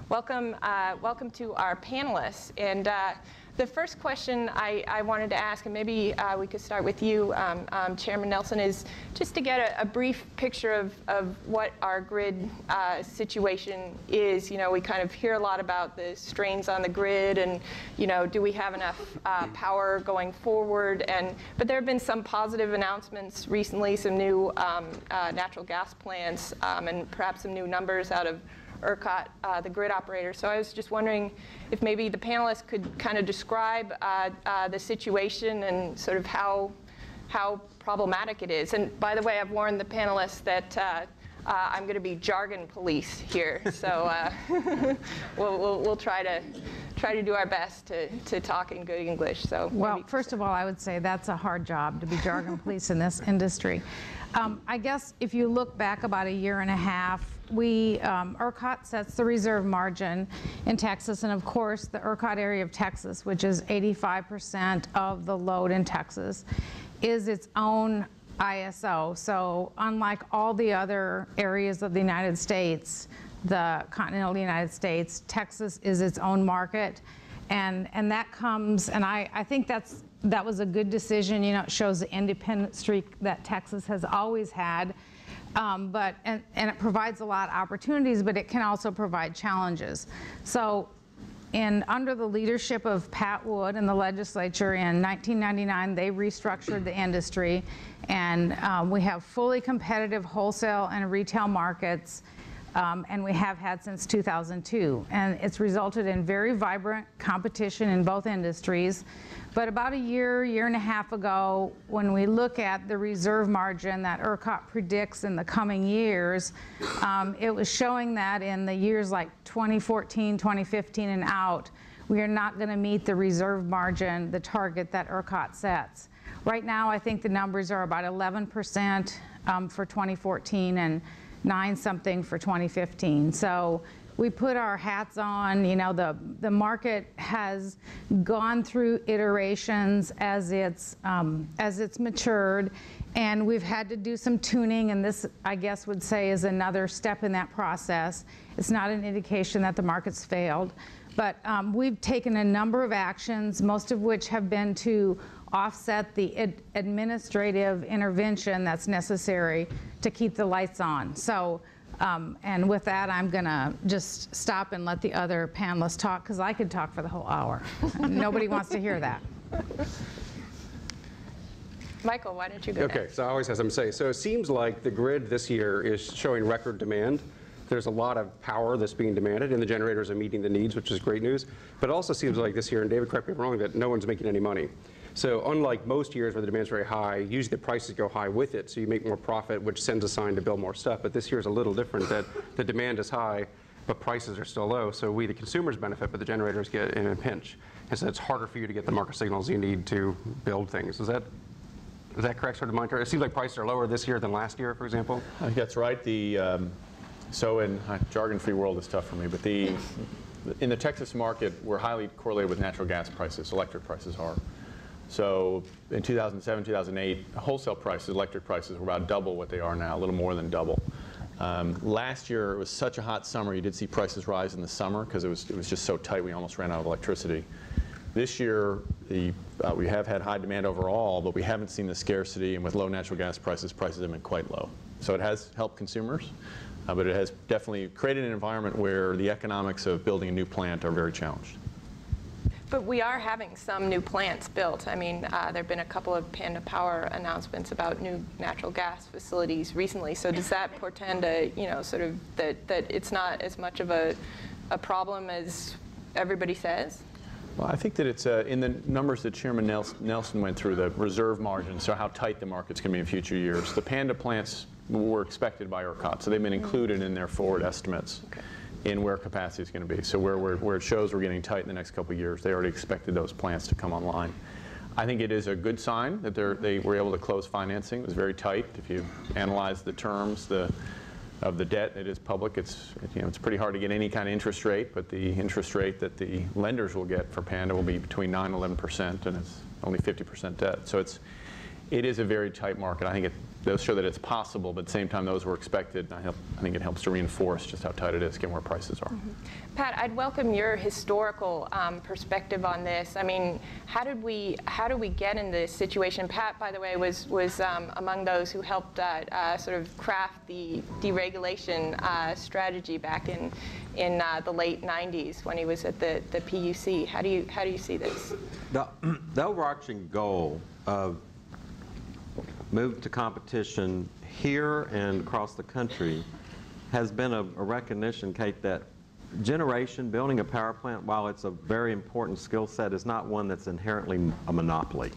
Welcome to our panelists. And the first question I wanted to ask, and maybe we could start with you, Chairman Nelson, is just to get a brief picture of what our grid situation is. You know, we kind of hear a lot about the strains on the grid, and do we have enough power going forward? But there have been some positive announcements recently, some new natural gas plants, and perhaps some new numbers out of ERCOT, the grid operator. So I was just wondering if maybe the panelists could kind of describe the situation and sort of how problematic it is. And by the way, I've warned the panelists that I'm going to be jargon police here. So we'll try to do our best to talk in good English. So well, first of all, I would say that's a hard job to be jargon police in this industry. I guess if you look back about a year and a half, ERCOT sets the reserve margin in Texas, and of course the ERCOT area of Texas, which is 85% of the load in Texas, is its own ISO. So unlike all the other areas of the United States, the continental United States, Texas is its own market. And that comes, and I think that was a good decision. It shows the independent streak that Texas has always had. And it provides a lot of opportunities, but it can also provide challenges. So under the leadership of Pat Wood and the legislature in 1999, they restructured the industry, and we have fully competitive wholesale and retail markets. And we have had since 2002. And it's resulted in very vibrant competition in both industries. But about a year and a half ago, when we look at the reserve margin that ERCOT predicts in the coming years, it was showing that in the years like 2014, 2015 and out, we are not going to meet the reserve margin, the target that ERCOT sets. Right now, I think the numbers are about 11% for 2014 and 9-something for 2015. So we put our hats on. The market has gone through iterations as it's matured, and we've had to do some tuning, and this, I guess, would say is another step in that process. It's not an indication that the market's failed, but we've taken a number of actions, most of which have been to offset the administrative intervention that's necessary to keep the lights on. So, and with that, I'm going to just stop and let the other panelists talk, because I could talk for the whole hour. Nobody wants to hear that. Michael, why don't you go Okay, next? so I always have something to say. So it seems like the grid this year is showing record demand. There's a lot of power that's being demanded, and the generators are meeting the needs, which is great news. But it also seems like this year, and David, correct me if I'm wrong, that no one's making any money. So unlike most years where the demand's very high, usually the prices go high with it, so you make more profit, which sends a sign to build more stuff. But this year is a little different, that the demand is high, but prices are still low. So we, the consumers, benefit, but the generators get in a pinch. And so it's harder for you to get the market signals you need to build things. Is that correct sort of monitor? It seems like prices are lower this year than last year, for example. I think that's right. So in jargon-free world, it's tough for me, but in the Texas market, we're highly correlated with natural gas prices. Electric prices are. So in 2007, 2008, wholesale prices, electric prices, were about double what they are now, a little more than double. Last year, it was such a hot summer, you did see prices rise in the summer because it was just so tight we almost ran out of electricity. This year, we have had high demand overall, but we haven't seen the scarcity, and with low natural gas prices, prices have been quite low. So it has helped consumers, but it has definitely created an environment where the economics of building a new plant are very challenged. But we are having some new plants built. I mean, there have been a couple of Panda Power announcements about new natural gas facilities recently. So does that portend sort of that it's not as much of a problem as everybody says? Well, I think that it's in the numbers that Chairman Nelson went through, the reserve margin, so how tight the market's going to be in future years. The Panda plants were expected by ERCOT, so they've been included in their forward estimates. Okay. In where capacity is going to be. So where it shows we're getting tight in the next couple of years, they already expected those plants to come online. I think it is a good sign that they were able to close financing. It was very tight. If you analyze the terms of the debt, it is public. It's pretty hard to get any kind of interest rate, but the interest rate that the lenders will get for Panda will be between 9% and 11%, and it's only 50% debt. So it is a very tight market. I think those show that it's possible, but at the same time, those were expected. I think it helps to reinforce just how tight it is, given where prices are. Pat, I'd welcome your historical perspective on this. I mean, how do we get in this situation? Pat, by the way, was among those who helped sort of craft the deregulation strategy back in the late 90s when he was at the PUC. How do you see this? The overarching goal of move to competition here and across the country has been a recognition, Kate, that building a power plant, while it's a very important skill set, is not one that's inherently a monopoly.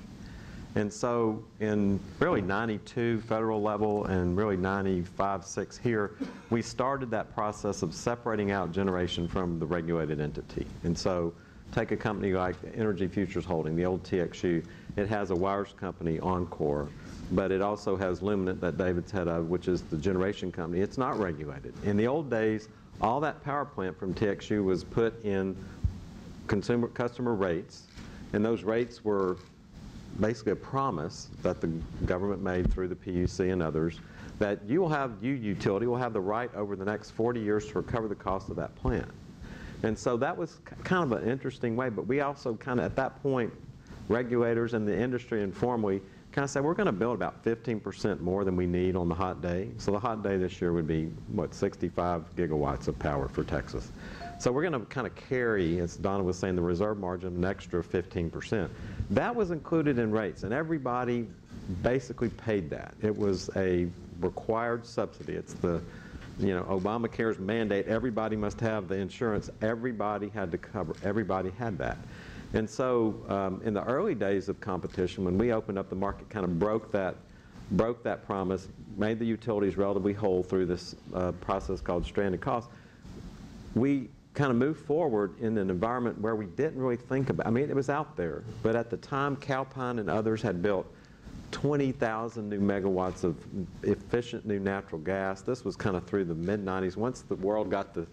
And so in really 92 federal level and really 95, 6 here, we started that process of separating out generation from the regulated entity. And so take a company like Energy Futures Holding, the old TXU. It has a wires company, Encore, but it also has Luminant that David's head of, which is the generation company. It's not regulated. In the old days, all that power plant from TXU was put in customer rates, and those rates were basically a promise that the government made through the PUC and others that you utility will have the right over the next 40 years to recover the cost of that plant. And so that was kind of an interesting way, but we also kind of, at that point, regulators and the industry informally kind of said, we're going to build about 15% more than we need on the hot day. So the hot day this year would be, what, 65 gigawatts of power for Texas. So we're going to kind of carry, as Donna was saying, the reserve margin an extra 15%. That was included in rates, and everybody basically paid that. It was a required subsidy. It's the, Obamacare's mandate. Everybody must have the insurance. Everybody had to cover. Everybody had that. And so in the early days of competition, when we opened up the market, kind of broke that promise, made the utilities relatively whole through this process called stranded costs. We kind of moved forward in an environment where we didn't really think about, I mean, it was out there, but at the time, Calpine and others had built 20,000 new megawatts of efficient new natural gas. This was kind of through the mid-90s. Once the world got the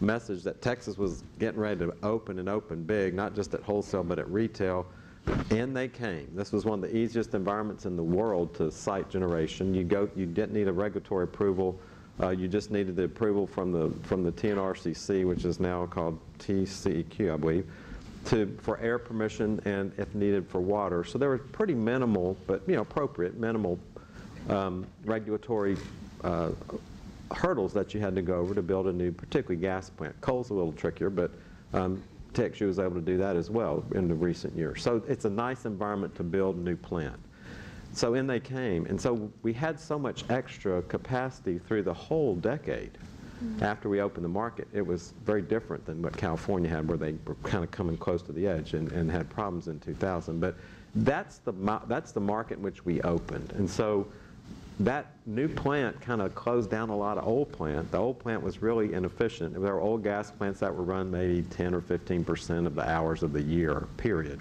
message that Texas was getting ready to open and open big, not just at wholesale but at retail, and they came. This was one of the easiest environments in the world to site generation. You didn't need a regulatory approval. You just needed the approval from the TNRCC, which is now called TCEQ, I believe, for air permission and, if needed, for water. So there were pretty minimal, but appropriate, minimal regulatory hurdles that you had to go over to build a new, particularly gas plant. Coal's a little trickier, but TXU was able to do that as well in the recent years. So it's a nice environment to build a new plant. So in they came, and so we had so much extra capacity through the whole decade. After we opened the market, it was very different than what California had, where they were kind of coming close to the edge and had problems in 2000. But that's the market in which we opened. And so that new plant kind of closed down a lot of old plant. The old plant was really inefficient. There were old gas plants that were run maybe 10 or 15% of the hours of the year, period.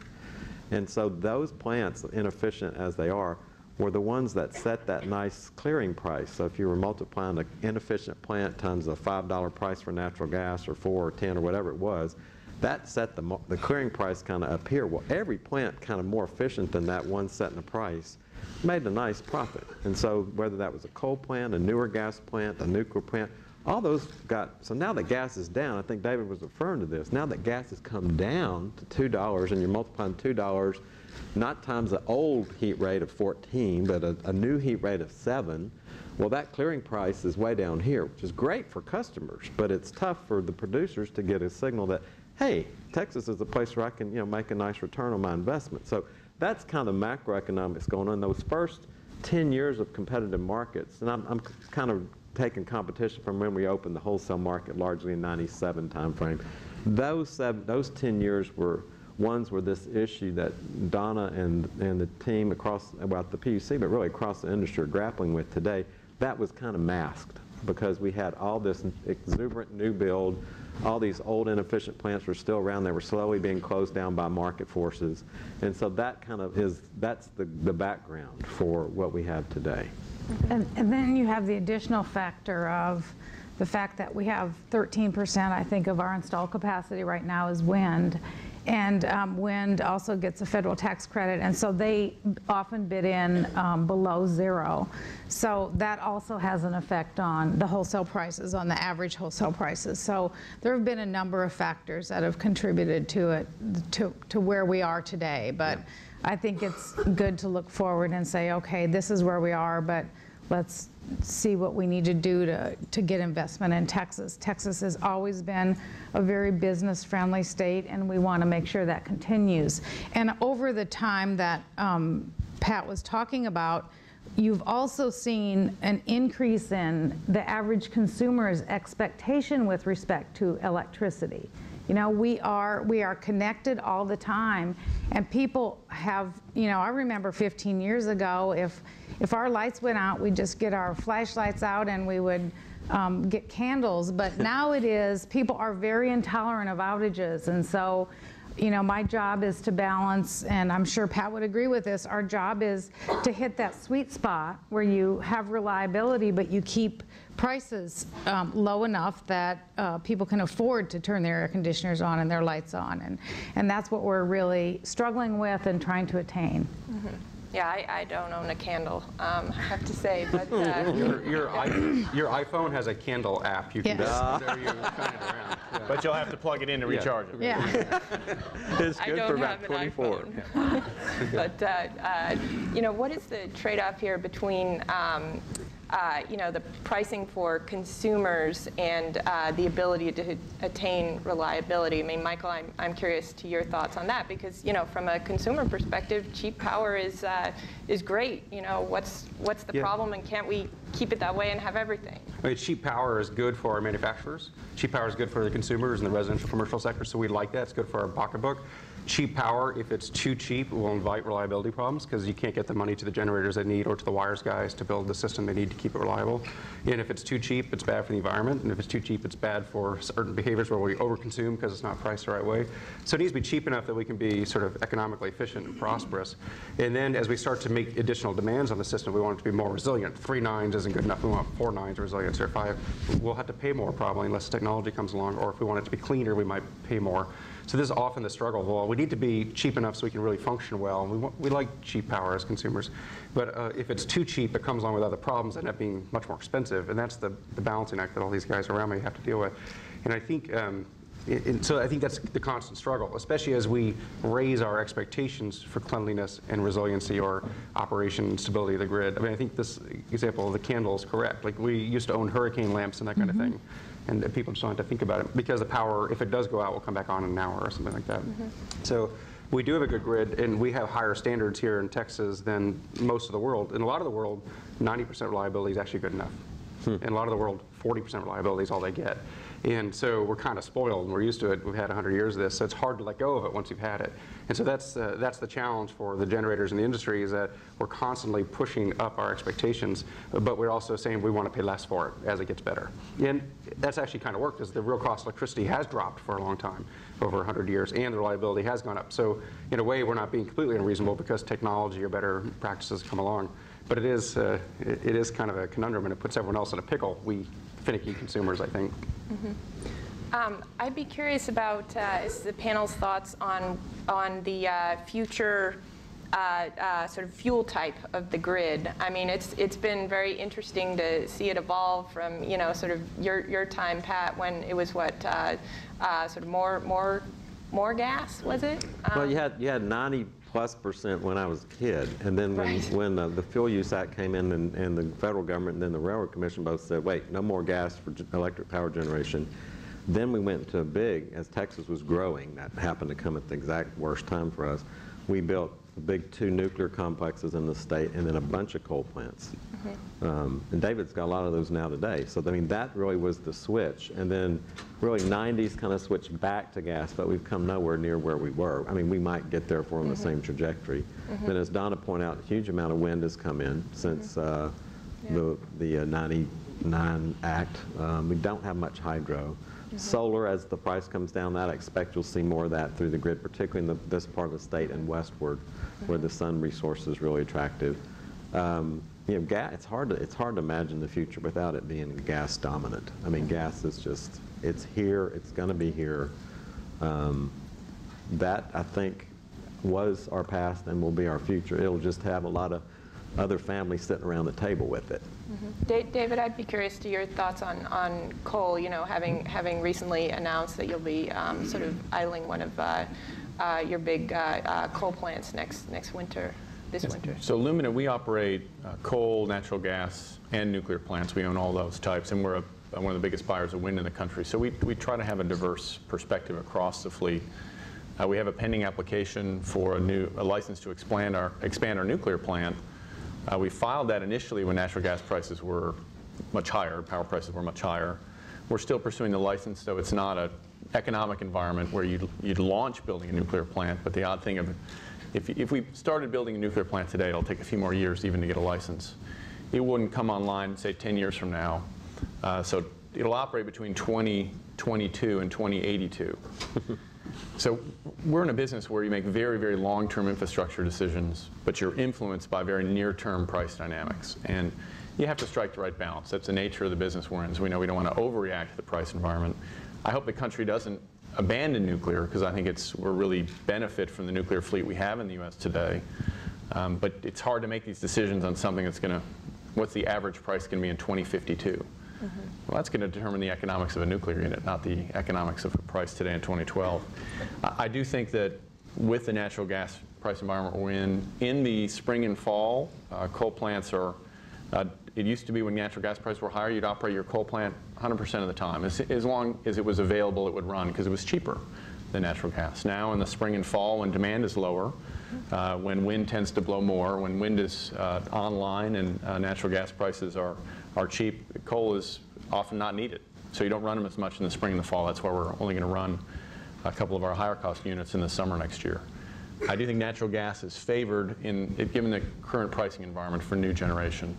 And so those plants, inefficient as they are, were the ones that set that nice clearing price. So if you were multiplying an inefficient plant times a $5 price for natural gas, or 4 or 10 or whatever it was, that set the clearing price kind of up here. Well, every plant kind of more efficient than that one setting the price made a nice profit. And so whether that was a coal plant, a newer gas plant, a nuclear plant, all those so now that gas is down, I think David was referring to this, now that gas has come down to $2 and you're multiplying $2, not times the old heat rate of 14, but a new heat rate of 7, well, that clearing price is way down here, which is great for customers, but it's tough for the producers to get a signal that, hey, Texas is a place where I can make a nice return on my investment. So that's kind of macroeconomics going on. Those first 10 years of competitive markets, and I'm kind of taking competition from when we opened the wholesale market largely in '97 timeframe. Those 10 years were ones where this issue that Donna and the team about the PUC, but really across the industry, are grappling with today, that was kind of masked because we had all this exuberant new build, all these old inefficient plants were still around. They were slowly being closed down by market forces. And so that kind of that's the background for what we have today. And then you have the additional factor of the fact that we have 13%, I think, of our installed capacity right now is wind. Wind also gets a federal tax credit, and so they often bid in below zero. So that also has an effect on the wholesale prices, on the average wholesale prices. So there have been a number of factors that have contributed to it, to where we are today. But I think it's good to look forward and say, okay, this is where we are, but let's see what we need to do to get investment in Texas. Texas has always been a very business-friendly state, and we want to make sure that continues. And over the time that Pat was talking about, you've also seen an increase in the average consumer's expectation with respect to electricity. You know, we are connected all the time, and people have, you know, I remember 15 years ago, if our lights went out, we'd just get our flashlights out and we would get candles. But now it is, people are very intolerant of outages, and so, you know, my job is to balance, and I'm sure Pat would agree with this, our job is to hit that sweet spot where you have reliability, but you keep prices low enough that people can afford to turn their air conditioners on and their lights on. And that's what we're really struggling with and trying to attain. Mm-hmm. Yeah, I don't own a candle, I have to say, but your iPhone has a candle app. You can just there you shine it around. Yeah. But you'll have to plug it in to recharge it. Yeah. It's good for about 24. But you know, what is the trade-off here between you know, the pricing for consumers and the ability to attain reliability? I mean, Michael, I'm curious to your thoughts on that, because, you know, from a consumer perspective, cheap power is great. You know, what's the problem, and can't we keep it that way and have everything? I mean, cheap power is good for our manufacturers. Cheap power is good for the consumers in the residential commercial sector, so we like that. It's good for our pocketbook. Cheap power, if it's too cheap, will invite reliability problems, because you can't get the money to the generators they need or to the wires guys to build the system they need to keep it reliable. And if it's too cheap, it's bad for the environment. And if it's too cheap, it's bad for certain behaviors where we overconsume because it's not priced the right way. So it needs to be cheap enough that we can be sort of economically efficient and prosperous. And then as we start to make additional demands on the system, we want it to be more resilient. 3 nines isn't good enough. We want 4 nines resilience, or 5. We'll have to pay more probably unless technology comes along, or if we want it to be cleaner, we might pay more. So this is often the struggle. Well, we need to be cheap enough so we can really function well. And we like cheap power as consumers. But if it's too cheap, it comes along with other problems that end up being much more expensive. And that's the balancing act that all these guys around me have to deal with. And I think, so I think that's the constant struggle, especially as we raise our expectations for cleanliness and resiliency or operation and stability of the grid. I mean, I think this example of the candle is correct. Like, we used to own hurricane lamps and that kind of thing. And people just don't have to think about it, because the power, if it does go out, will come back on in an hour or something like that. So we do have a good grid, and we have higher standards here in Texas than most of the world. In a lot of the world, 90% reliability is actually good enough. In a lot of the world, 40% reliability is all they get. And so we're kind of spoiled, and we're used to it. We've had 100 years of this, so it's hard to let go of it once you've had it. And so that's the challenge for the generators in the industry, is that we're constantly pushing up our expectations, but we're also saying we want to pay less for it as it gets better. And that's actually kind of worked, because the real cost of electricity has dropped for a long time, over 100 years, and the reliability has gone up. So in a way, we're not being completely unreasonable, because technology or better practices come along. But it is kind of a conundrum, and it puts everyone else in a pickle, we finicky consumers, I think. I'd be curious about the panel's thoughts on the future sort of fuel type of the grid. I mean, it's been very interesting to see it evolve from, you know, sort of your time, Pat, when it was what sort of more gas, was it? Well, you had 90+% when I was a kid, and then when the Fuel Use Act came in, and the federal government and then the Railroad Commission both said, wait, no more gas for electric power generation. Then we went to as Texas was growing, that happened to come at the exact worst time for us. We built the big 2 nuclear complexes in the state, and then a bunch of coal plants. And David's got a lot of those now today. So I mean, that really was the switch. And then really 90s kind of switched back to gas, but we've come nowhere near where we were. I mean, we might get there for the same trajectory. Then as Donna pointed out, a huge amount of wind has come in since the 99 Act. We don't have much hydro. Solar, as the price comes down, I expect you'll see more of that through the grid, particularly in this part of the state and westward, where the sun resource is really attractive. You know, gas, it's hard to imagine the future without it being gas dominant. I mean, gas is just, it's here, it's going to be here. that, I think, was our past and will be our future. It'll just have a lot of other families sitting around the table with it. David, I'd be curious to your thoughts on coal, you know, having recently announced that you'll be sort of idling one of your big coal plants next winter, this winter. So Lumina, we operate coal, natural gas, and nuclear plants. We own all those types, and we're one of the biggest buyers of wind in the country. So we try to have a diverse perspective across the fleet. We have a pending application for a license to expand our nuclear plant. We filed that initially when natural gas prices were much higher, power prices were much higher. We're still pursuing the license, so it's not an economic environment where you'd launch building a nuclear plant, but the odd thing of, if we started building a nuclear plant today, it'll take a few more years even to get a license. It wouldn't come online, say, 10 years from now. So it'll operate between 2022 and 2082. So we're in a business where you make very, very long-term infrastructure decisions, but you're influenced by very near-term price dynamics. And you have to strike the right balance. That's the nature of the business we're in. So we know we don't want to overreact to the price environment. I hope the country doesn't abandon nuclear, because I think we're really benefit from the nuclear fleet we have in the U.S. today. But it's hard to make these decisions on something that's going to, what's the average price going to be in 2052? Well, that's going to determine the economics of a nuclear unit, not the economics of a price today in 2012. I do think that with the natural gas price environment we're in the spring and fall, coal plants are, it used to be when natural gas prices were higher, you'd operate your coal plant 100% of the time. As long as it was available, it would run because it was cheaper than natural gas. Now in the spring and fall, when demand is lower, when wind tends to blow more, when wind is online and natural gas prices are cheap, coal is often not needed. So you don't run them as much in the spring and the fall. That's why we're only going to run a couple of our higher cost units in the summer next year. I do think natural gas is favored given the current pricing environment for new generation.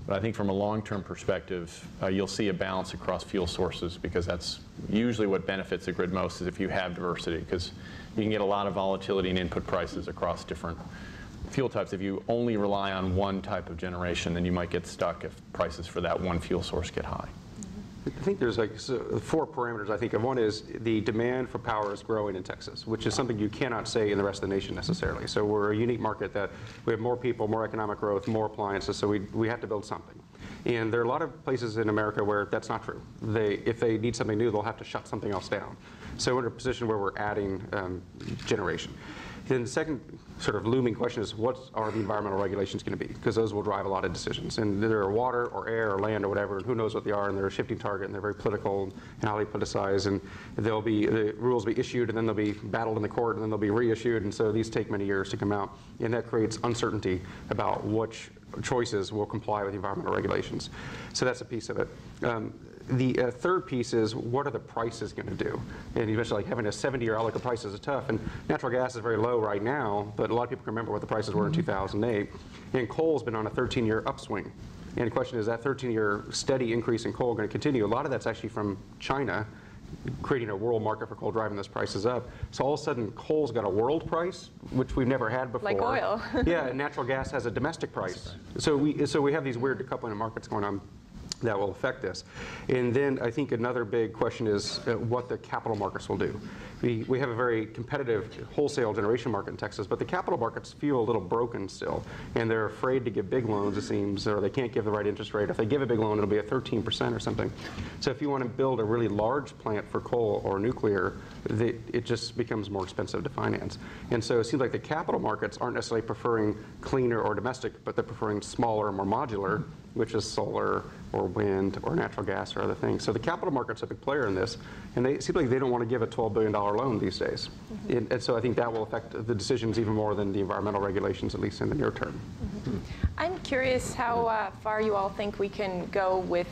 But I think from a long-term perspective, you'll see a balance across fuel sources, because that's usually what benefits the grid most, is if you have diversity, because you can get a lot of volatility in input prices across different fuel types. If you only rely on one type of generation, then you might get stuck if prices for that one fuel source get high. I think there's like four parameters I think of. One is the demand for power is growing in Texas, which is something you cannot say in the rest of the nation necessarily. So we're a unique market that we have more people, more economic growth, more appliances, so we have to build something. And there are a lot of places in America where that's not true. If they need something new, they'll have to shut something else down. So we're in a position where we're adding generation. Then the second sort of looming question is, what are the environmental regulations going to be? Because those will drive a lot of decisions. And there are water or air or land or whatever, and who knows what they are, and they're a shifting target, and they're very political and highly politicized, and the rules will be issued, and then they'll be battled in the court, and then they'll be reissued, and so these take many years to come out. And that creates uncertainty about which choices will comply with environmental regulations. So that's a piece of it. The third piece is, what are the prices going to do? And eventually, like having a 70-year outlook of prices is tough. And natural gas is very low right now, but a lot of people can remember what the prices were in 2008. And coal's been on a 13-year upswing. And the question is, that 13-year steady increase in coal going to continue? A lot of that's actually from China creating a world market for coal, driving those prices up. So all of a sudden, coal's got a world price, which we've never had before. Like oil. Yeah, and natural gas has a domestic price. So we have these weird decoupling of markets going on that will affect this. And then I think another big question is what the capital markets will do. We have a very competitive wholesale generation market in Texas, but the capital markets feel a little broken still, and they're afraid to give big loans, it seems, or they can't give the right interest rate. If they give a big loan, it'll be at 13% or something. So if you want to build a really large plant for coal or nuclear, it just becomes more expensive to finance. And so it seems like the capital markets aren't necessarily preferring cleaner or domestic, but they're preferring smaller, more modular, which is solar or wind or natural gas or other things. So the capital market's a big player in this, and it seems like they don't want to give a $12 billion loan these days. And so I think that will affect the decisions even more than the environmental regulations, at least in the near term. I'm curious how far you all think we can go with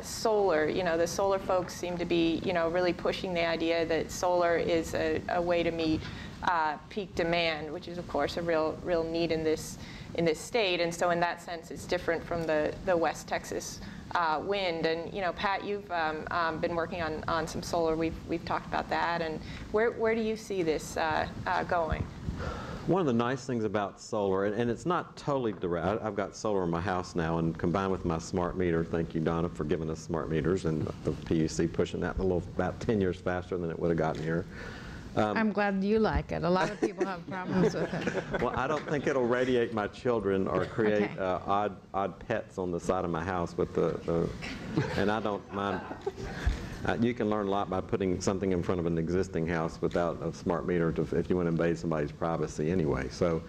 solar. You know, the solar folks seem to be, really pushing the idea that solar is a way to meet peak demand, which is, of course, a real need in this state. And so in that sense, it's different from the West Texas wind. And Pat, you've been working on some solar. We've talked about that. And where do you see this going? One of the nice things about solar, and it's not totally direct, I've got solar in my house now, and combined with my smart meter, thank you, Donna, for giving us smart meters, and the PUC pushing that about 10 years faster than it would have gotten here. I'm glad you like it. A lot of people have problems with it. Well, I don't think it'll radiate my children or create Okay. odd pets on the side of my house with and I don't mind. You can learn a lot by putting something in front of an existing house without a smart meter if you want to invade somebody's privacy anyway. So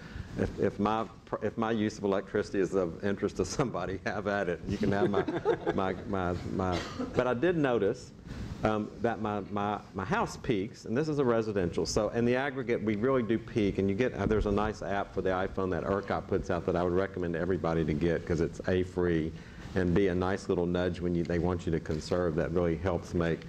if my use of electricity is of interest to somebody, have at it. You can have my but I did notice that my house peaks, and this is a residential. So in the aggregate, we really do peak, and you get there's a nice app for the iPhone that ERCOT puts out that I would recommend everybody to get because it's A, free, and B, a nice little nudge when they want you to conserve. That really helps make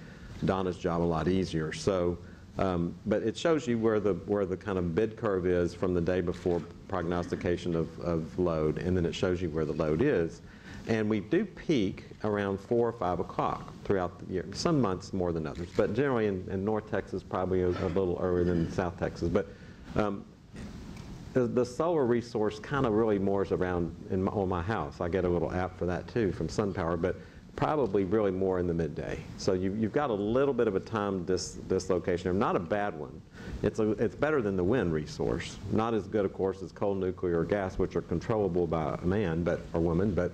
Donna's job a lot easier. So, but it shows you where the kind of bid curve is from the day before prognostication of load, and then it shows you where the load is. And we do peak around 4 or 5 o'clock throughout the year. Some months more than others, but generally in North Texas probably a little earlier than South Texas. But the solar resource kind of really moors around on my house. I get a little app for that too from SunPower, but probably really more in the midday. So you've got a little bit of a time dislocation. Not a bad one. It's better than the wind resource. Not as good, of course, as coal, nuclear, or gas, which are controllable by a man or woman, but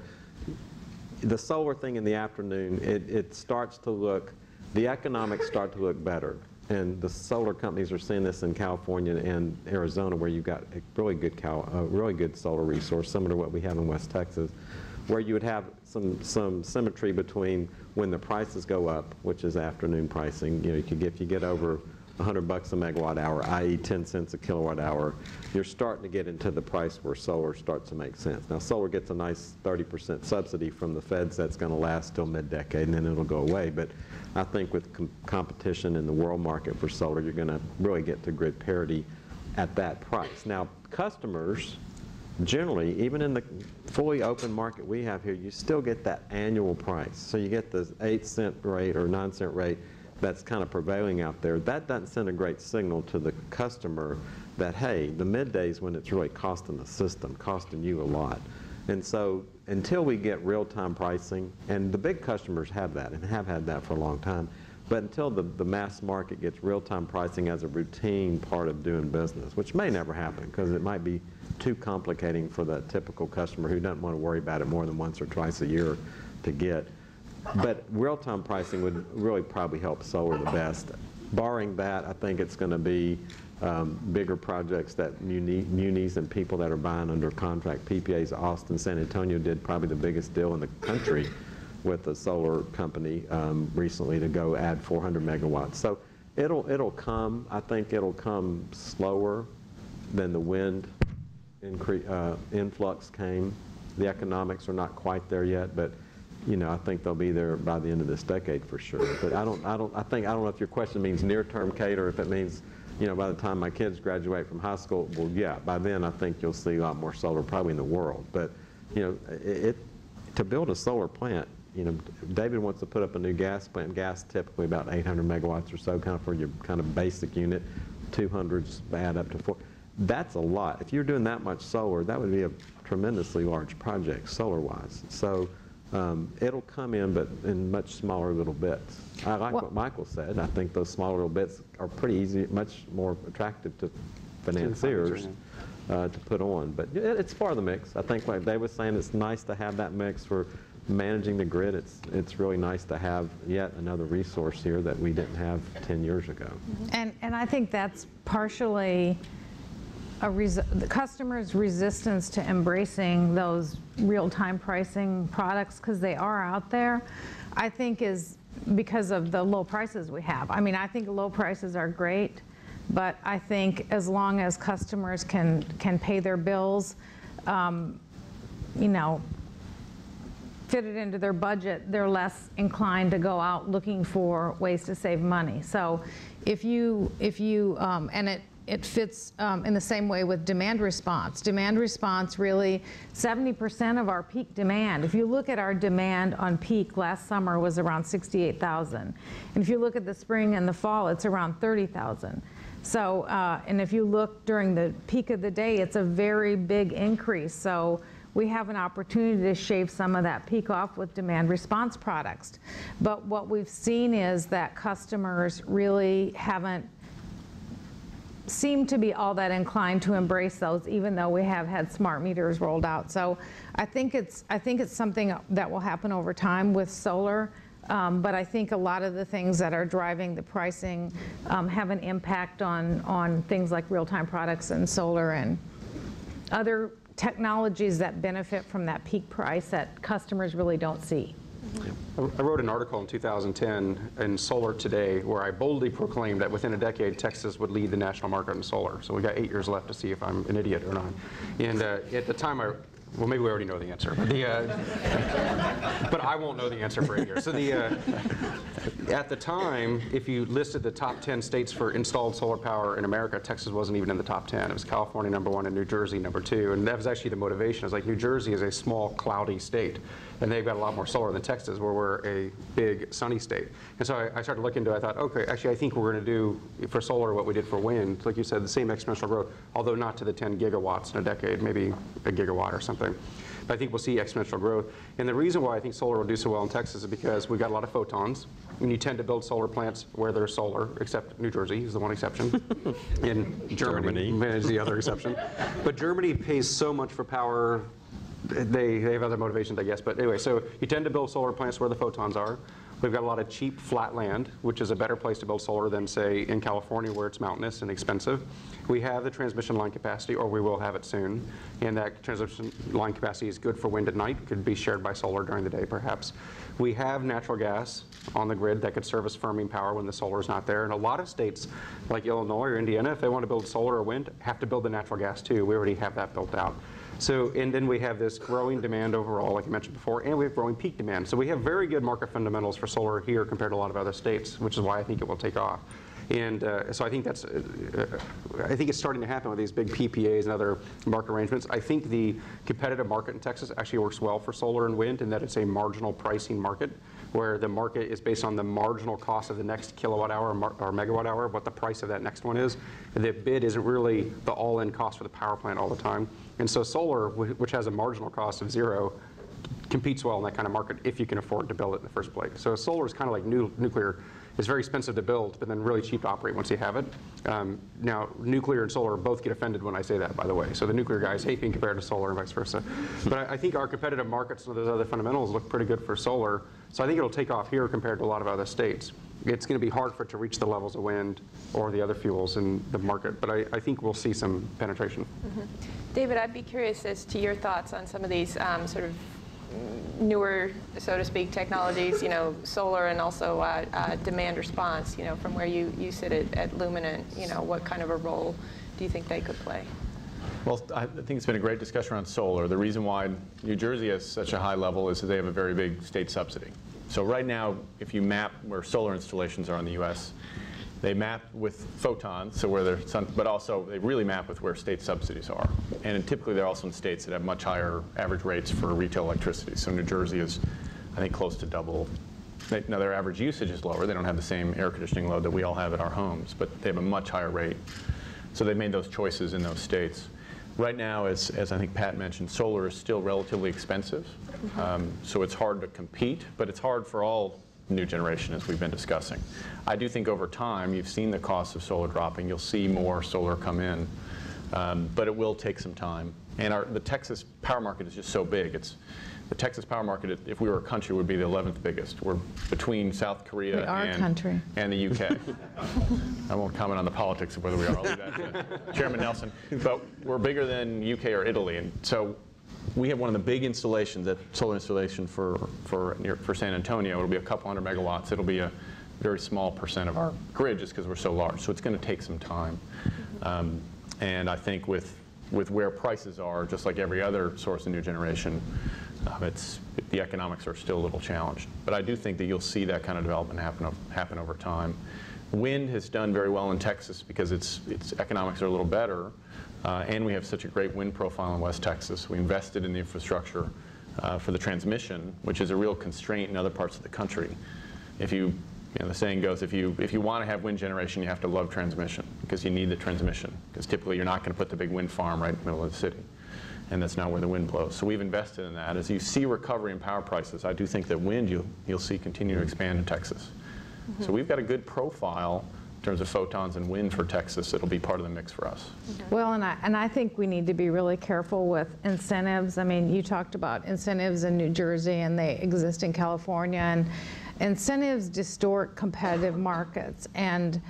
the solar thing in the afternoon, it starts to look, the economics start to look better. And the solar companies are seeing this in California and Arizona, where you've got a really good solar resource, similar to what we have in West Texas, where you would have some symmetry between when the prices go up, which is afternoon pricing. You know, if you get over $100 a megawatt hour, i.e. 10 cents a kilowatt hour, you're starting to get into the price where solar starts to make sense. Now, solar gets a nice 30% subsidy from the feds that's going to last till mid-decade, and then it'll go away. But I think with competition in the world market for solar, you're going to really get to grid parity at that price. Now, customers, generally, even in the fully open market we have here, you still get that annual price. So you get the 8-cent rate or 9-cent rate that's kind of prevailing out there. That doesn't send a great signal to the customer that, hey, the middays when it's really costing the system, costing you a lot. And so until we get real-time pricing, and the big customers have that and have had that for a long time, but until the mass market gets real-time pricing as a routine part of doing business, which may never happen because it might be too complicating for that typical customer who doesn't want to worry about it more than once or twice a year to get. But real-time pricing would really probably help solar the best. Barring that, I think it's going to be bigger projects that munis and people that are buying under contract. PPAs, Austin, San Antonio did probably the biggest deal in the country with a solar company recently to go add 400 megawatts. So it'll come. I think it'll come slower than the wind influx came. The economics are not quite there yet, but you know, I think they'll be there by the end of this decade for sure. But I don't know if your question means near-term, Kate, or if it means, you know, by the time my kids graduate from high school. Well, yeah, by then I think you'll see a lot more solar probably in the world. But you know, to build a solar plant, you know, David wants to put up a new gas plant. Gas typically about 800 megawatts or so, kind of for your kind of basic unit. 200s add up to 4. That's a lot. If you're doing that much solar, that would be a tremendously large project solar-wise. So it'll come in, but in much smaller little bits. I like what Michael said. I think those smaller little bits are pretty easy, much more attractive to financiers to put on. But it's part of the mix. I think, like Dave was saying, it's nice to have that mix for managing the grid. It's really nice to have yet another resource here that we didn't have 10 years ago. And I think that's partially the customer's resistance to embracing those real-time pricing products, because they are out there, I think is because of the low prices we have. I mean, I think low prices are great, but I think as long as customers can pay their bills, you know, fit it into their budget, they're less inclined to go out looking for ways to save money. So if you and it fits in the same way with demand response. Demand response, really 70% of our peak demand. If you look at our demand on peak last summer was around 68,000. And if you look at the spring and the fall, it's around 30,000. So, and if you look during the peak of the day, it's a very big increase. So we have an opportunity to shave some of that peak off with demand response products. But what we've seen is that customers really haven't seem to be all that inclined to embrace those, even though we have had smart meters rolled out. So I think it's something that will happen over time with solar. But I think a lot of the things that are driving the pricing have an impact on things like real-time products and solar and other technologies that benefit from that peak price that customers really don't see. I wrote an article in 2010 in Solar Today where I boldly proclaimed that within a decade Texas would lead the national market in solar. So we got 8 years left to see if I'm an idiot or not. And at the time well, maybe we already know the answer, but I won't know the answer for 8 years. So at the time, if you listed the top 10 states for installed solar power in America, Texas wasn't even in the top 10. It was California #1 and New Jersey #2. And that was actually the motivation. It was like New Jersey is a small, cloudy state, and they've got a lot more solar than Texas, where we're a big, sunny state. And so I started looking into it. I thought, okay, actually, I think we're going to do for solar what we did for wind. Like you said, the same exponential growth, although not to the 10 gigawatts in a decade, maybe a gigawatt or something. But I think we'll see exponential growth. And the reason why I think solar will do so well in Texas is because we've got a lot of photons. And you tend to build solar plants where there's solar, except New Jersey is the one exception. And Germany is the other exception. But Germany pays so much for power. They have other motivations, I guess. But anyway, so you tend to build solar plants where the photons are. We've got a lot of cheap, flat land, which is a better place to build solar than, say, in California, where it's mountainous and expensive. We have the transmission line capacity, or we will have it soon. And that transmission line capacity is good for wind at night. Could be shared by solar during the day, perhaps. We have natural gas on the grid that could serve as firming power when the solar is not there. And a lot of states, like Illinois or Indiana, if they want to build solar or wind, have to build the natural gas, too. We already have that built out. So, and then we have this growing demand overall, like I mentioned before, and we have growing peak demand. So we have very good market fundamentals for solar here compared to a lot of other states, which is why I think it will take off. And so I think I think it's starting to happen with these big PPAs and other market arrangements. I think the competitive market in Texas actually works well for solar and wind in that it's a marginal pricing market, where the market is based on the marginal cost of the next kilowatt hour or megawatt hour, what the price of that next one is. The bid isn't really the all-in cost for the power plant all the time. And so solar, which has a marginal cost of 0, competes well in that kind of market if you can afford to build it in the first place. So solar is kind of like nuclear. It's very expensive to build, but then really cheap to operate once you have it. Now, nuclear and solar both get offended when I say that, by the way. So the nuclear guys hate being compared to solar and vice versa. But I think our competitive markets and those other fundamentals look pretty good for solar. So I think it'll take off here compared to a lot of other states. It's going to be hard for it to reach the levels of wind or the other fuels in the market, but I think we'll see some penetration. Mm-hmm. David, I'd be curious as to your thoughts on some of these sort of newer, so to speak, technologies, solar and also demand response, from where you sit at Luminant, what kind of a role do you think they could play? Well, I think it's been a great discussion around solar. The reason why New Jersey has such a high level is that they have a very big state subsidy. So right now, if you map where solar installations are in the U.S., they map with photons, so where they're but also they really map with where state subsidies are. And typically they're also in states that have much higher average rates for retail electricity. So New Jersey is, I think, close to double. Now their average usage is lower. They don't have the same air conditioning load that we all have at our homes, but they have a much higher rate. So they've made those choices in those states. Right now, as I think Pat mentioned, solar is still relatively expensive. So it's hard to compete, but it's hard for all new generation, as we've been discussing. I do think over time, you've seen the cost of solar dropping. You'll see more solar come in, but it will take some time. And the Texas power market is just so big. The Texas power market, if we were a country, would be the 11th biggest. We're between South Korea and the UK. I won't comment on the politics of whether we are. I'll leave that to Chairman Nelson. But we're bigger than UK or Italy, and so we have one of the big installations, that solar installation for San Antonio. It'll be a couple hundred megawatts. It'll be a very small percent of our grid just because we're so large. So it's going to take some time. And I think with where prices are, just like every other source of new generation, the economics are still a little challenged. But I do think that you'll see that kind of development happen over time. Wind has done very well in Texas because its economics are a little better. And we have such a great wind profile in West Texas. We invested in the infrastructure for the transmission, which is a real constraint in other parts of the country. The saying goes, if you want to have wind generation, you have to love transmission, because you need the transmission. Because typically you're not going to put the big wind farm right in the middle of the city. And that's not where the wind blows. So we've invested in that. As you see recovery in power prices, I do think that wind you'll see continue to expand in Texas. So we've got a good profile terms of photons and wind for Texas, it'll be part of the mix for us. Well, and I think we need to be really careful with incentives. I mean, you talked about incentives in New Jersey, and they exist in California, and incentives distort competitive markets. And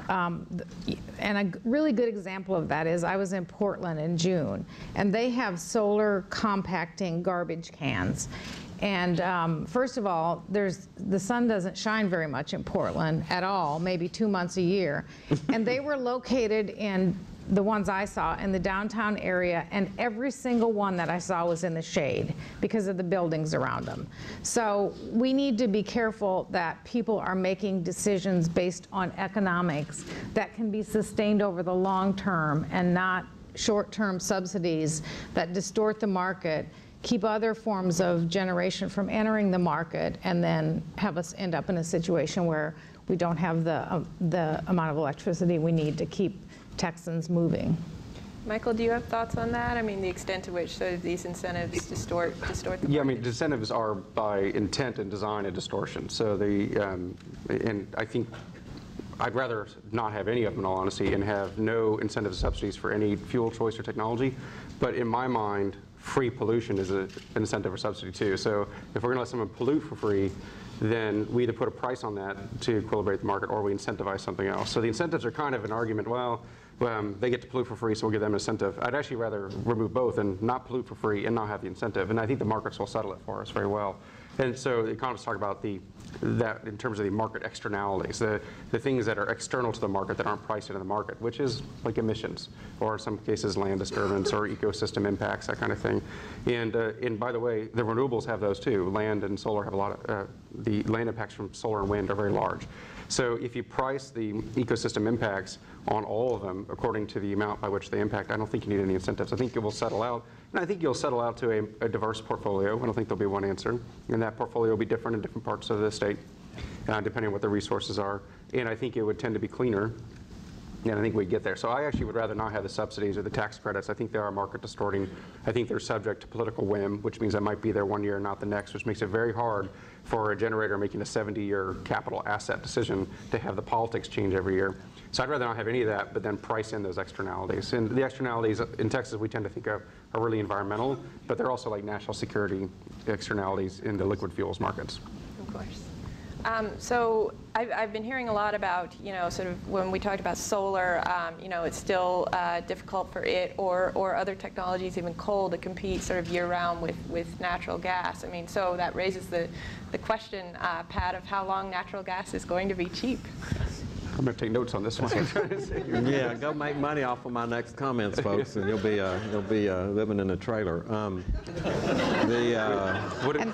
a really good example of that is I was in Portland in June, and they have solar compacting garbage cans. And first of all, the sun doesn't shine very much in Portland at all, maybe 2 months a year. And they were located in, the ones I saw, in the downtown area, and every single one that I saw was in the shade because of the buildings around them. So we need to be careful that people are making decisions based on economics that can be sustained over the long term, and not short-term subsidies that distort the market, keep other forms of generation from entering the market, and then have us end up in a situation where we don't have the amount of electricity we need to keep Texans moving. Michael, do you have thoughts on that? I mean, the extent to which sort of these incentives distort the market? Yeah, I mean, incentives are by intent and design a distortion. So and I think I'd rather not have any of them, in all honesty, and have no incentives or subsidies for any fuel choice or technology. But in my mind, free pollution is an incentive or subsidy too. So if we're going to let someone pollute for free, then we either put a price on that to equilibrate the market, or we incentivize something else. So the incentives are kind of an argument, well, they get to pollute for free, so we'll give them an incentive. I'd actually rather remove both and not pollute for free and not have the incentive. And I think the markets will settle it for us very well. And so the economists talk about that in terms of the market externalities, the things that are external to the market that aren't priced into the market, which is like emissions, or in some cases land disturbance or ecosystem impacts, that kind of thing. And by the way, the renewables have those too. Land and solar have a lot of, the land impacts from solar and wind are very large. So if you price the ecosystem impacts on all of them according to the amount by which they impact, I don't think you need any incentives. I think it will settle out. And I think you'll settle out to a diverse portfolio. I don't think there'll be one answer. And that portfolio will be different in different parts of the state, depending on what the resources are. And I think it would tend to be cleaner. And I think we'd get there. So I actually would rather not have the subsidies or the tax credits. I think they are market distorting. I think they're subject to political whim, which means I might be there one year and not the next, which makes it very hard for a generator making a 70-year capital asset decision to have the politics change every year. So I'd rather not have any of that, but then price in those externalities. And the externalities in Texas we tend to think of are really environmental, but they're also like national security externalities in the liquid fuels markets. Of course. So I've been hearing a lot about, sort of when we talked about solar, it's still difficult for it or other technologies, even coal, to compete sort of year-round with natural gas. I mean, so that raises the question, Pat, of how long natural gas is going to be cheap. I'm going to take notes on this one. Yeah, go make money off of my next comments, folks, and you'll be living in a trailer. And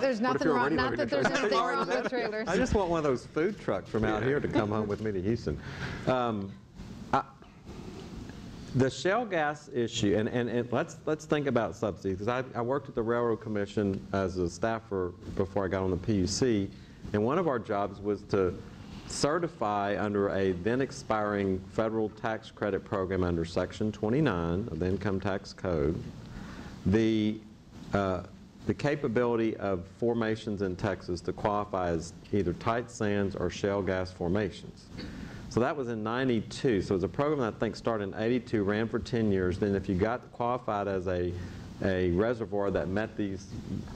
there's nothing wrong, not that there's anything wrong with trailers. I just want one of those food trucks from out here to come home with me to Houston. The shale gas issue, and let's think about subsidies, because I worked at the Railroad Commission as a staffer before I got on the PUC, and one of our jobs was to certify under a then expiring federal tax credit program under Section 29 of the Income Tax Code, the capability of formations in Texas to qualify as either tight sands or shale gas formations. So that was in '92. So it was a program that I think started in '82, ran for 10 years. Then if you got qualified as a reservoir that met these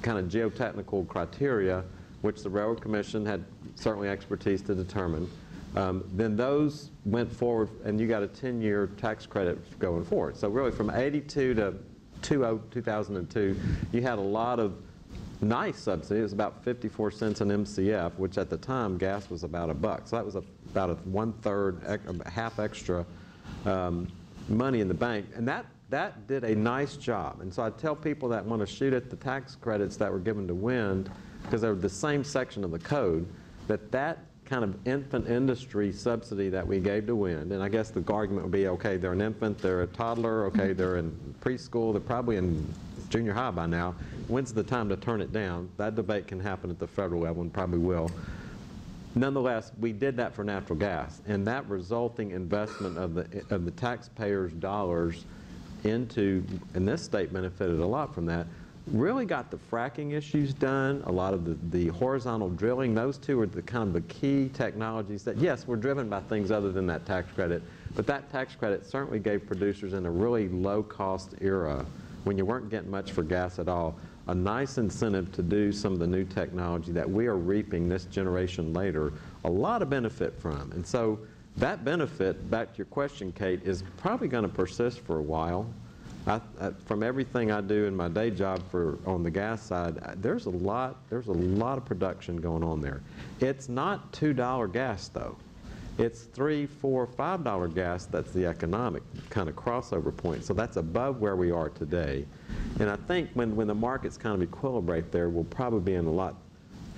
kind of geotechnical criteria, which the Railroad Commission had certainly expertise to determine, then those went forward and you got a 10-year tax credit going forward. So really from '82 to 2002, you had a lot of nice subsidy. It was about 54 cents an MCF, which at the time gas was about $1. So that was about a 1/3, half extra money in the bank. And that did a nice job. And so I tell people that want to shoot at the tax credits that were given to wind, because they're the same section of the code, that kind of infant industry subsidy that we gave to wind, and I guess the argument would be, okay, they're an infant, they're a toddler, okay, they're in preschool, they're probably in junior high by now. When's the time to turn it down? That debate can happen at the federal level and probably will. Nonetheless, we did that for natural gas, and that resulting investment of the taxpayers' dollars into, and this state benefited a lot from that, really got the fracking issues done, a lot of the horizontal drilling. Those two are the kind of the key technologies that, yes, were driven by things other than that tax credit, but that tax credit certainly gave producers in a really low-cost era, when you weren't getting much for gas at all, a nice incentive to do some of the new technology that we are reaping this generation later a lot of benefit from. And so that benefit, back to your question, Kate, is probably going to persist for a while. From everything I do in my day job on the gas side, there's a lot of production going on there. It's not $2 gas though. It's $3, $4, $5 gas that's the economic kind of crossover point. So that's above where we are today. And I think when the markets kind of equilibrate there, we'll probably be in a lot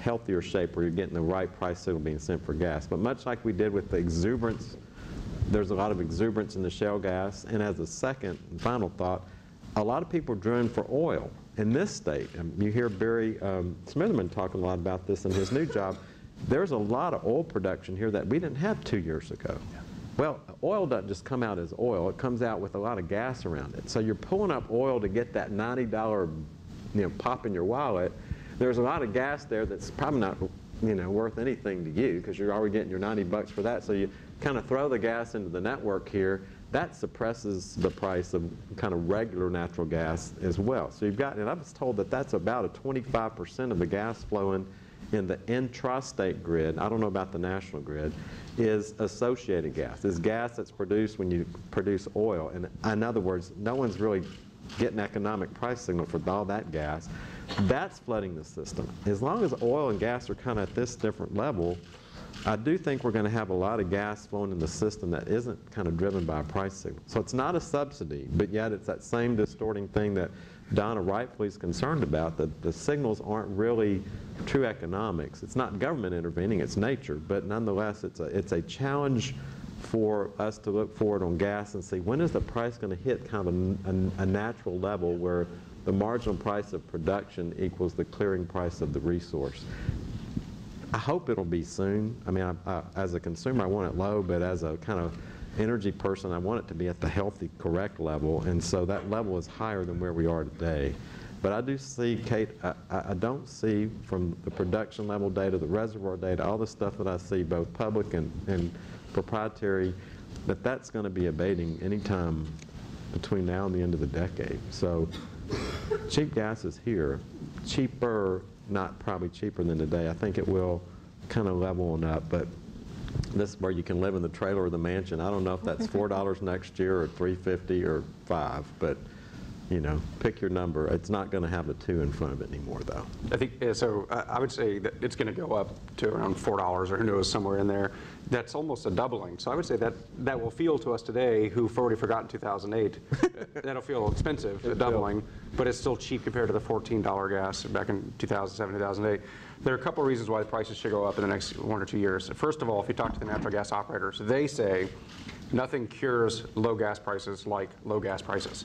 healthier shape where you're getting the right price signal being sent for gas. But much like we did with the exuberance, there's a lot of exuberance in the shale gas. And as a second and final thought, a lot of people are drilling for oil in this state. And you hear Barry Smitherman talking a lot about this in his new job. There's a lot of oil production here that we didn't have 2 years ago. Yeah. Well, oil doesn't just come out as oil. It comes out with a lot of gas around it. So you're pulling up oil to get that $90 pop in your wallet. There's a lot of gas there that's probably not worth anything to you because you're already getting your $90 for that. So you kind of throw the gas into the network here. That suppresses the price of kind of regular natural gas as well. So you've got, and I was told that that's about a 25% of the gas flowing in the intrastate grid, I don't know about the national grid, is associated gas. Is gas that's produced when you produce oil. And in other words, no one's really getting economic price signal for all that gas. That's flooding the system. As long as oil and gas are kind of at this different level, I do think we're going to have a lot of gas flowing in the system that isn't kind of driven by a price signal. So it's not a subsidy, but yet it's that same distorting thing that Donna rightfully is concerned about, that the signals aren't really true economics. It's not government intervening, it's nature, but nonetheless it's a challenge for us to look forward on gas and see when is the price going to hit kind of a natural level where the marginal price of production equals the clearing price of the resource. I hope it'll be soon. I mean, as a consumer, I want it low, but as a kind of energy person, I want it to be at the healthy, correct level, and so that level is higher than where we are today. But I do see, Kate, I don't see from the production level data, the reservoir data, all the stuff that I see, both public and proprietary, that that's going to be abating anytime between now and the end of the decade. So cheap gas is here. Cheaper, not probably cheaper than today. I think it will kind of level on up, but this is where you can live in the trailer or the mansion. I don't know if that's $4 next year or $3.50 or $5, but pick your number. It's not going to have a 2 in front of it anymore, though. I think so. I would say that it's going to go up to around $4 or who knows, somewhere in there. That's almost a doubling. So I would say that will feel to us today, who've already forgotten 2008, that'll feel expensive, the doubling, but it's still cheap compared to the $14 gas back in 2007, 2008. There are a couple of reasons why the prices should go up in the next 1 or 2 years. First of all, if you talk to the natural gas operators, they say nothing cures low gas prices like low gas prices.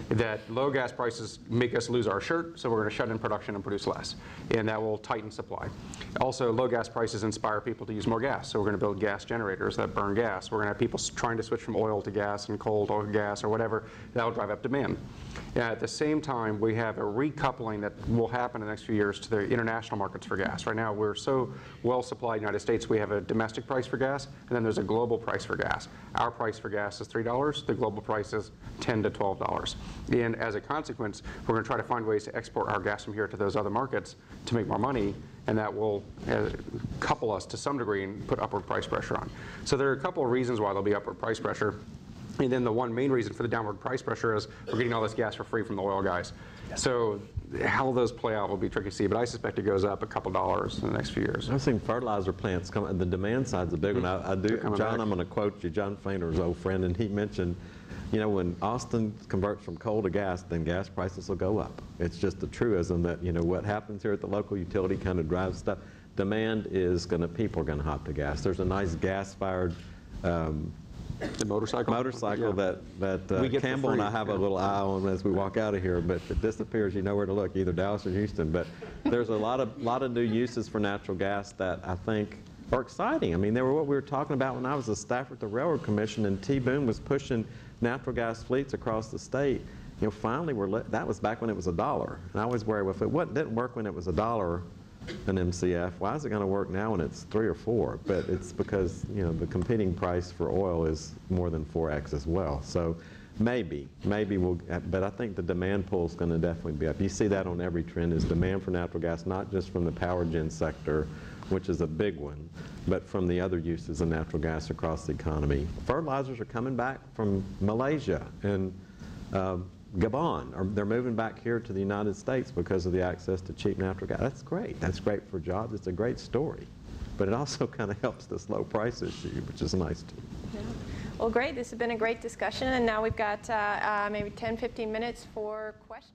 That low gas prices make us lose our shirt, so we're going to shut in production and produce less, and that will tighten supply. Also, low gas prices inspire people to use more gas, so we're going to build gas generators that burn gas. We're going to have people trying to switch from oil to gas and coal to gas or whatever. That will drive up demand. At the same time, we have a recoupling that will happen in the next few years to the international markets for gas. Right now, we're so well supplied in the United States, we have a domestic price for gas, and then there's a global price for gas. Our price for gas is $3. The global price is $10 to $12. And as a consequence, we're going to try to find ways to export our gas from here to those other markets to make more money, and that will couple us to some degree and put upward price pressure on. So there are a couple of reasons why there'll be upward price pressure. And then the one main reason for the downward price pressure is we're getting all this gas for free from the oil guys. So how those play out will be tricky to see, but I suspect it goes up a couple dollars in the next few years. I've seen fertilizer plants come, the demand side's a big one. I do, John, back. I'm going to quote you, John Fainer's old friend, and he mentioned, when Austin converts from coal to gas, then gas prices will go up. It's just a truism that, what happens here at the local utility kind of drives stuff. Demand is people are going to hop to gas. There's a nice gas-fired the motorcycle yeah. that Campbell and I have a little eye on as we walk out of here, but if it disappears, you know where to look, either Dallas or Houston. But there's a lot of new uses for natural gas that I think are exciting. I mean, they were what we were talking about when I was a staffer at the Railroad Commission, and T. Boone was pushing natural gas fleets across the state. finally that was back when it was $1. And I always worry, well, if it didn't work when it was $1 an MCF, why is it going to work now when it's 3 or 4? But it's because, the competing price for oil is more than 4x as well. So maybe we'll, but I think the demand pull is going to definitely be up. You see that on every trend is demand for natural gas, not just from the power gen sector, which is a big one, but from the other uses of natural gas across the economy. Fertilizers are coming back from Malaysia and Gabon, or they're moving back here to the United States because of the access to cheap natural gas. That's great. That's great for jobs. It's a great story. But it also kind of helps this low price issue, which is nice too. Yeah. Well, great. This has been a great discussion, and now we've got maybe 10, 15 minutes for questions.